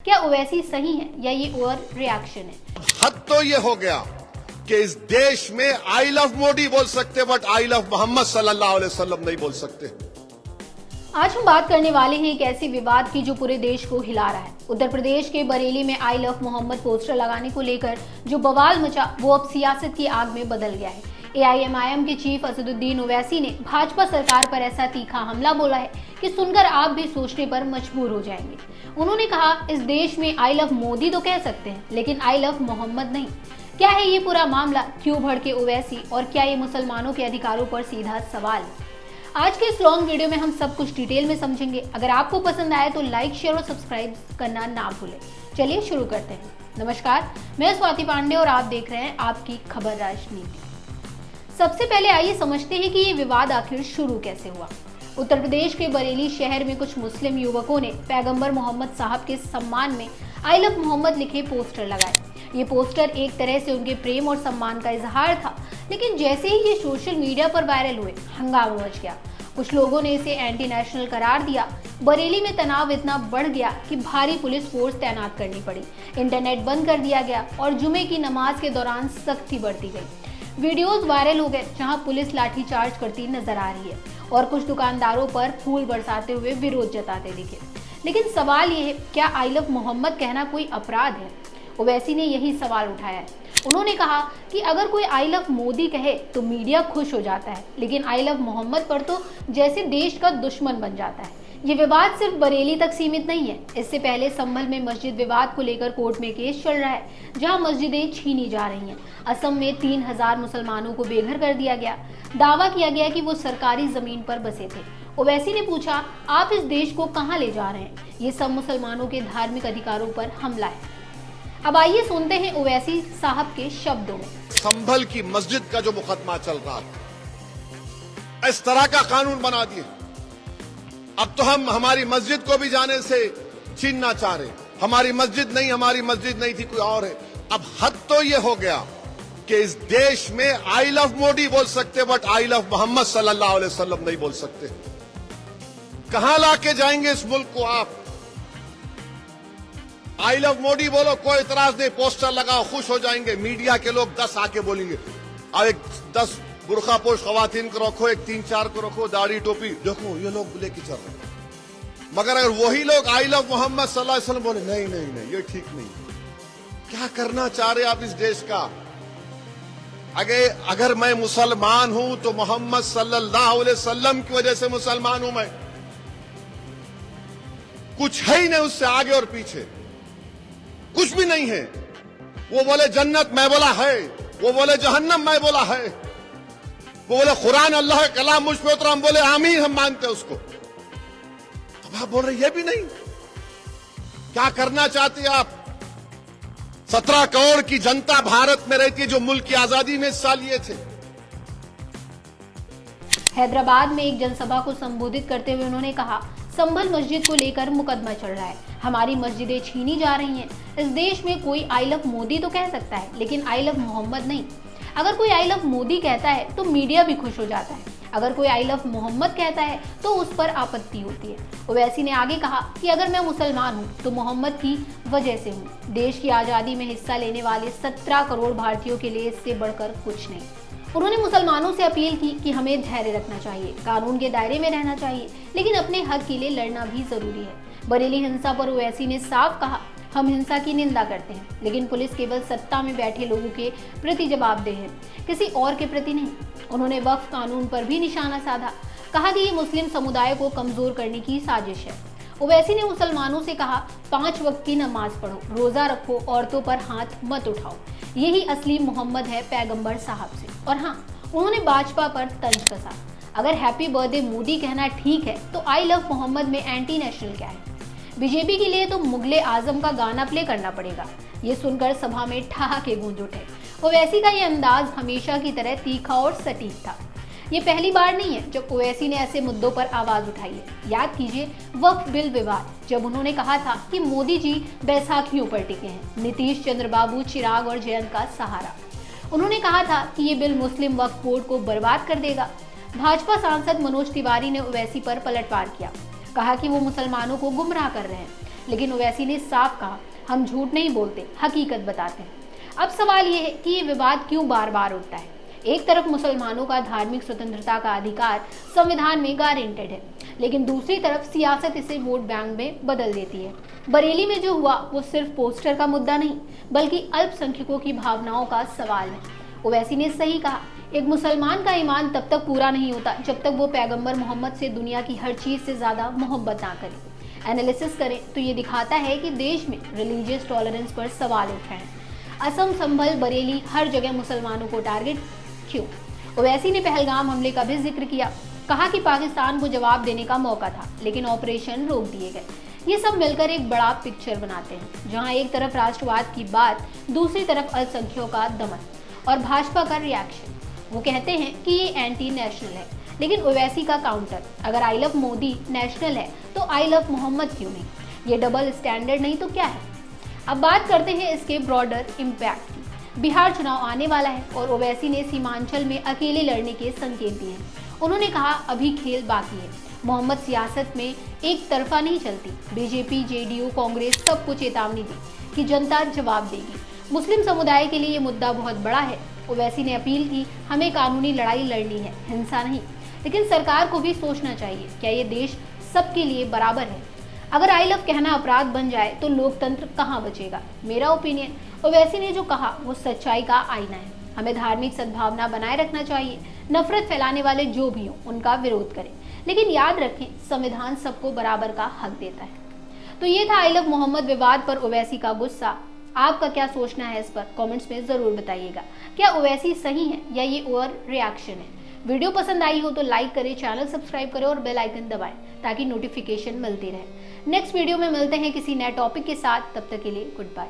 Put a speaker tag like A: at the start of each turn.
A: क्या ओवैसी सही है या ये ओवर रिएक्शन है?
B: हद तो ये हो गया कि इस देश में आई लव मोदी बोल सकते बट आई लव मोहम्मद सल्लल्लाहु अलैहि वसल्लम नहीं बोल सकते।
A: आज हम बात करने वाले हैं एक ऐसे विवाद की जो पूरे देश को हिला रहा है। उत्तर प्रदेश के बरेली में आई लव मोहम्मद पोस्टर लगाने को लेकर जो बवाल मचा वो अब सियासत की आग में बदल गया है। एआईएमआईएम के चीफ असदुद्दीन ओवैसी ने भाजपा सरकार पर ऐसा तीखा हमला बोला है कि सुनकर आप भी सोचने पर मजबूर हो जाएंगे। उन्होंने कहा, इस देश में आई लव मोदी तो कह सकते हैं लेकिन आई लव मोहम्मद नहीं। क्या है ये पूरा मामला, क्यों भड़के ओवैसी और क्या ये मुसलमानों के अधिकारों पर सीधा सवाल? आज के इस लॉन्ग वीडियो में हम सब कुछ डिटेल में समझेंगे। अगर आपको पसंद आए तो लाइक, शेयर और सब्सक्राइब करना ना भूलें। चलिए शुरू करते हैं। नमस्कार, मैं स्वाति पांडे और आप देख रहे हैं आपकी खबर राजनीति। सबसे पहले आइए समझते हैं कि ये विवाद आखिर शुरू कैसे हुआ। उत्तर प्रदेश के बरेली शहर में कुछ मुस्लिम युवकों ने पैगंबर मोहम्मद साहब के सम्मान में आई लव मोहम्मद लिखे पोस्टर लगाए। ये पोस्टर एक तरह से उनके प्रेम और सम्मान का इजहार था, लेकिन जैसे ही ये सोशल मीडिया पर वायरल हुए हंगामा मच गया। कुछ लोगों ने इसे एंटी नेशनल करार दिया। बरेली में तनाव इतना बढ़ गया कि भारी पुलिस फोर्स तैनात करनी पड़ी, इंटरनेट बंद कर दिया गया और जुमे की नमाज के दौरान सख्ती बरती गई। वीडियोस वायरल हो गए जहां पुलिस लाठीचार्ज करती नजर आ रही है और कुछ दुकानदारों पर फूल बरसाते हुए विरोध जताते दिखे। लेकिन सवाल ये है, क्या आई लव मोहम्मद कहना कोई अपराध है? ओवैसी ने यही सवाल उठाया है। उन्होंने कहा कि अगर कोई आई लव मोदी कहे तो मीडिया खुश हो जाता है, लेकिन आई लव मोहम्मद पर तो जैसे देश का दुश्मन बन जाता है। ये विवाद सिर्फ बरेली तक सीमित नहीं है। इससे पहले संभल में मस्जिद विवाद को लेकर कोर्ट में केस चल रहा है, जहां मस्जिदें छीनी जा रही हैं। असम में 3000 मुसलमानों को बेघर कर दिया गया। दावा किया गया कि वो सरकारी जमीन पर बसे थे। ओवैसी ने पूछा, आप इस देश को कहां ले जा रहे हैं? ये सब मुसलमानों के धार्मिक अधिकारों पर हमला है। अब आइए सुनते हैं ओवैसी साहब के शब्दों में।
B: संभल की मस्जिद का जो मुकदमा चल रहा था, इस तरह का कानून बना दिए। अब तो हम हमारी मस्जिद को भी जाने से छीनना चाह रहे। हमारी मस्जिद नहीं थी, कोई और है। अब हद तो ये हो गया कि इस देश में आई लव मोदी बोल सकते बट आई लव मोहम्मद सल्लल्लाहु अलैहि वसल्लम नहीं बोल सकते। कहां लाके जाएंगे इस मुल्क को आप? आई लव मोदी बोलो, कोई इतराज नहीं, पोस्टर लगाओ, खुश हो जाएंगे। मीडिया के लोग 10 आके बोलेंगे, अब एक 10 बुरखा पोश खवातीन को रखो, एक 3-4 को रखो, दाढ़ी टोपी, देखो ये लोग लेके चल रहे हैं। मगर अगर वही लोग आई लव मोहम्मद सल्लल्लाहु अलैहि वसल्लम बोले, नहीं ये ठीक नहीं। क्या करना चाह रहे आप इस देश का? अगर मैं मुसलमान हूं तो मोहम्मद सल्लल्लाहु अलैहि वसल्लम की वजह से मुसलमान हूं। मैं कुछ है ही नहीं उससे आगे और पीछे, कुछ भी नहीं है। वो बोले जन्नत, मैं बोला है। वो बोले जहन्नम, मैं बोला है। वो बोले कुरान अल्लाह का कलाम मुझ पे उतरा, हम बोले आमीन, हम मानते उसको। अब आप बोल रहे ये भी नहीं। क्या करना चाहते हैं आप? 17 करोड़ की जनता भारत में रहती है जो मुल्क की आजादी में हिस्सा लिए थे।
A: हैदराबाद में एक जनसभा को संबोधित करते हुए उन्होंने कहा, संभल मस्जिद को लेकर मुकदमा चल रहा है, हमारी मस्जिदें छीनी जा रही हैं। इस देश में कोई आई लव मोदी तो कह सकता है लेकिन आई लव मोहम्मद नहीं। अगर कोई आई लव मोदी कहता है तो मीडिया भी खुश हो जाता है, अगर कोई आई लव मोहम्मद कहता है तो उस पर आपत्ति होती है। ओवैसी ने आगे कहा कि अगर मैं मुसलमान हूँ तो मोहम्मद की वजह से हूँ। देश की आज़ादी में हिस्सा लेने वाले 17 करोड़ भारतीयों के लिए इससे बढ़कर कुछ नहीं। उन्होंने मुसलमानों से अपील की कि हमें धैर्य रखना चाहिए, कानून के दायरे में रहना चाहिए, लेकिन अपने हक के लिए लड़ना भी जरूरी है। बरेली हिंसा पर ओवैसी ने साफ कहा, हम हिंसा की निंदा करते हैं, लेकिन पुलिस केवल सत्ता में बैठे लोगों के प्रति जवाबदेह है, किसी और के प्रति नहीं। उन्होंने वक्फ कानून पर भी निशाना साधा, कहा कि ये मुस्लिम समुदाय को कमजोर करने की साजिश है। ओवैसी ने मुसलमानों से कहा, 5 वक्त की नमाज पढ़ो, रोजा रखो, औरतों पर हाथ मत उठाओ, यही असली मोहम्मद है पैगंबर साहब से। और हाँ, उन्होंने भाजपा पर तंज कसा, अगर हैप्पी बर्थडे मोदी कहना ठीक है तो आई लव मोहम्मद में एंटी नेशनल क्या है? बीजेपी के लिए तो मुगले आजम का गाना प्ले करना पड़ेगा। ये सुनकर सभा में ठहाके गूंज उठे। ओवैसी का ये अंदाज हमेशा की तरह तीखा और सटीक था। ये पहली बार नहीं है जब ओवैसी ने ऐसे मुद्दों पर आवाज उठाई है। याद कीजिए वक्फ बिल विवाद, जब उन्होंने कहा था कि मोदी जी बैसाखियों पर टिके हैं, नीतीश चंद्रबाबू, चिराग और जयंत का सहारा। उन्होंने कहा था कि ये बिल मुस्लिम वक्फ बोर्ड को बर्बाद कर देगा। भाजपा सांसद मनोज तिवारी ने ओवैसी पर पलटवार किया, कहा कि वो मुसलमानों को गुमराह कर रहे हैं। लेकिन ओवैसी ने साफ कहा, हम झूठ नहीं बोलते, हकीकत बताते हैं। अब सवाल ये है कि ये विवाद क्यों बार बार उठता है। एक तरफ मुसलमानों का धार्मिक स्वतंत्रता का अधिकार संविधान में गारंटेड है, लेकिन दूसरी तरफ सियासत इसे वोट बैंक में बदल देती है। बरेली में जो हुआ वो सिर्फ पोस्टर का मुद्दा नहीं, बल्कि अल्पसंख्यकों की भावनाओं का सवाल है। ओवैसी ने सही कहा, एक मुसलमान का ईमान तब तक पूरा नहीं होता जब तक वो पैगंबर मोहम्मद से दुनिया की हर चीज से ज्यादा मोहब्बत ना करे। एनालिसिस करें तो ये दिखाता है कि देश में रिलीजियस टॉलरेंस पर सवाल उठ रहे हैं। असम, संभल, बरेली, हर जगह मुसलमानों को टारगेट क्यों? ओवैसी ने पहलगाम हमले का भी जिक्र किया, कहा कि पाकिस्तान को जवाब देने का मौका था, लेकिन ऑपरेशन रोक दिए गए। ये सब मिलकर एक बड़ा पिक्चर बनाते हैं, जहां एक तरफ राष्ट्रवाद की बात, दूसरी तरफ अल्पसंख्यकों का दमन और भाजपा का रिएक्शन। वो कहते हैं कि ये एंटी नेशनल है, लेकिन ओवैसी का काउंटर, अगर आई लव मोदी नेशनल है तो आई लव मोहम्मद क्यों नहीं? ये डबल स्टैंडर्ड नहीं तो क्या है? अब बात करते हैं इसके ब्रॉडर इम्पैक्ट की। बिहार चुनाव आने वाला है और ओवैसी ने सीमांचल में अकेले लड़ने के संकेत दिए हैं। उन्होंने कहा, अभी खेल बाकी है। मोहम्मद सियासत में एक तरफा नहीं चलती। बीजेपी, जेडीयू, कांग्रेस सबको चेतावनी दी कि जनता जवाब देगी। मुस्लिम समुदाय के लिए ये मुद्दा बहुत बड़ा है। ओवैसी ने अपील की, हमें कानूनी लड़ाई लड़नी है, हिंसा नहीं। लेकिन सरकार को भी सोचना चाहिए, क्या ये देश सबके लिए बराबर है? अगर आई लव कहना अपराध बन जाए तो लोकतंत्र कहाँ बचेगा? मेरा ओपिनियन, ओवैसी ने जो कहा वो सच्चाई का आईना है। हमें धार्मिक सद्भावना बनाए रखना चाहिए। नफरत फैलाने वाले जो भी हों उनका विरोध करें, लेकिन याद रखें, संविधान सबको बराबर का हक देता है। तो ये था आई लव मोहम्मद विवाद पर ओवैसी का गुस्सा। आपका क्या सोचना है इस पर? कमेंट्स में जरूर बताइएगा। क्या ओवैसी सही है या ये ओवर रिएक्शन है? वीडियो पसंद आई हो तो लाइक करें, चैनल सब्सक्राइब करें और बेल आइकन दबाएं ताकि नोटिफिकेशन मिलती रहे। नेक्स्ट वीडियो में मिलते हैं किसी नए टॉपिक के साथ। तब तक के लिए गुड बाय।